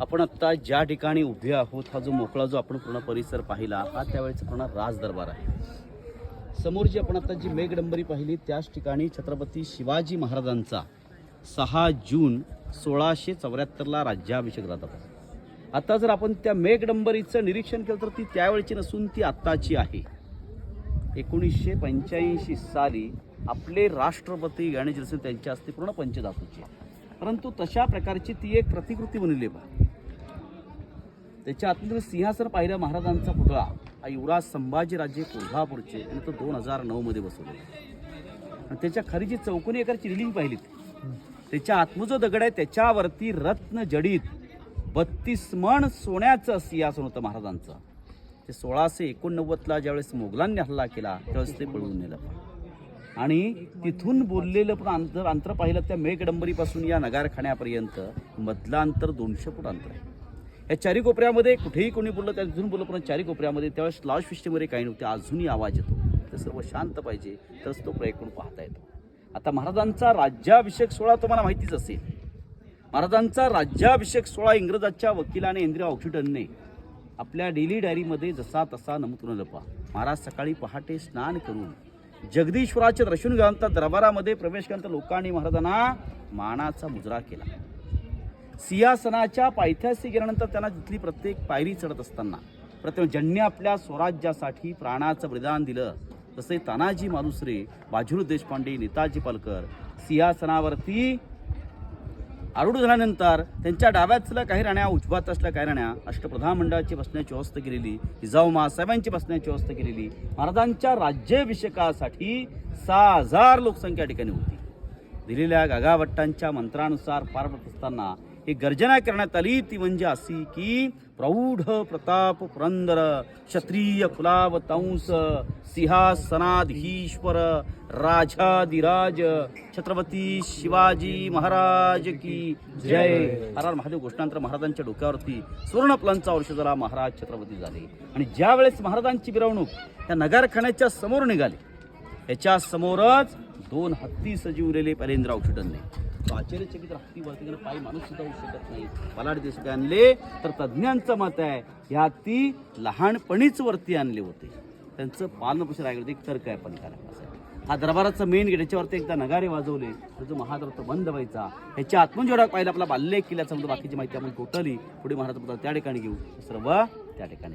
आपण आत्ता ज्या ठिकाणी उभे आहोत, हा जो मोकळा जो आपण पूर्ण परिसर पाहिला, हा त्यावेळेचा पूर्ण राज दरबार आहे। समोर जी आपण आता जी मेघडंबरी पाहिली, त्याच ठिकाणी छत्रपती शिवाजी महाराजांचा 6 जून 1674ला राज्याभिषेक झाला। आता जर आपण त्या मेघडंबरीचं निरीक्षण केलं तर ती त्यावेळची नसून ती आत्ताची आहे। 1985 साली आपले राष्ट्रपती गणेशजी त्यांच्या हस्ते पूर्ण पंचधातूची, परंतु तशा प्रकारची ती एक प्रतिकृती बनली आहे। त्याच्या आतमध्ये सिंहासन पाहिलं, महाराजांचा पुतळा हा युवराज संभाजीराजे कोल्हापूरचे आणि तो 2009 मध्ये बसवलेला आणि त्याच्या खाली जी चौकोनी आकाराची रिलिंग पाहिली, त्याच्या आतमध्ये जो दगड आहे त्याच्यावरती रत्न जडित 32 मण सोन्याचं सिंहासन होतं महाराजांचं। ते 1689ला ज्यावेळेस मोगलांनी हल्ला केला त्यावेळेस ते पळवून नेलं आणि तिथून बोललेलं पण अंतर पाहिलं त्या मेघडंबरीपासून या नगारखान्यापर्यंत मधलं अंतर 200 फूट अंतर आहे। या चारी कोपऱ्यामध्ये कुठेही कोणी बोललं त्या तिथून बोललं, पण चारी कोपऱ्यामध्ये त्यावेळेस लाऊड सिस्टीममध्ये काही नव्हते, अजूनही आवाज येतो। तर सर्व शांत पाहिजे तरच तो प्रयत्न पाहता येतो। आता महाराजांचा राज्याभिषेक सोहळा तुम्हाला माहितीच असेल। महाराजांचा राज्याभिषेक सोहळा इंग्रजाच्या वकिलाने इंदिरा ऑक्सिटनने आपल्या डेली डायरीमध्ये जसा तसा नमूद करून लपा। महाराज सकाळी पहाटे स्नान करून जगदीश्वराचे दर्शन घेऊन दरबारामध्ये प्रवेश केल्यानंतर लोकांनी महाराजांना मानाचा मुजरा केला। सिंहासनाच्या पायथ्याशी गेल्यानंतर त्यांना तिथली प्रत्येक पायरी चढत असताना प्रथम ज्यांनी आपल्या स्वराज्यासाठी प्राणाचं बलिदान दिलं, तसे तानाजी मालुसरे, बाजीराव देशपांडे, नेताजी पालकर सिंहासनावरती आरूढ झाल्यानंतर त्यांच्या डाव्यातल्या काही राण्या, उजव्यात असल्या काही राण्या, अष्टप्रधान मंडळाची बसण्याची व्यवस्था केलेली, जिजाऊ मासाहेबांची बसण्याची व्यवस्था केलेली। महाराजांच्या राज्याभिषेकासाठी 6000 लोकसंख्या ठिकाणी होती। दिलेल्या गागाभट्टांच्या मंत्रानुसार पार पडत असताना एक गर्जना करण्यात आली, ती म्हणजे अशी की प्रौढ प्रताप पुरंदर क्षत्रिय कुलावतंस सिंहासनाधीश्वर राजाधिराज छत्रपती शिवाजी महाराज की जय। हर हर महादेव घोषणानंतर महाराजांच्या डोक्यावरती सुवर्ण फुलांचा वर्ष झाला, महाराज छत्रपती झाले। आणि ज्या वेळेस महाराजांची मिरवणूक त्या नगारखान्याच्या समोर निघाली, याच्या समोरच 2 हत्ती सजीवलेले परेंद्र औषधांनी आश्चर्यचकित हत्ती वरती पायी माणूस सुद्धा होऊ शकत नाही, बलाढ्य देश आणले। तर तज्ज्ञांचं मत आहे ह्या हत्ती लहानपणीच वरती आणले होते, त्यांचं पालनपोषण राहिलं एक तर्क आहे पण हा दरबाराचा मेन गेट, याच्यावरती एकदा नगारे वाजवले तर जो महादरबार बंद व्हायचा। ह्याच्या आतून जेवढा पाहिला आपला बाल्य किल्ल्याचा बाकीची माहिती आपण टोटली पुढे महाराज त्या ठिकाणी घेऊ, सर्व त्या ठिकाणी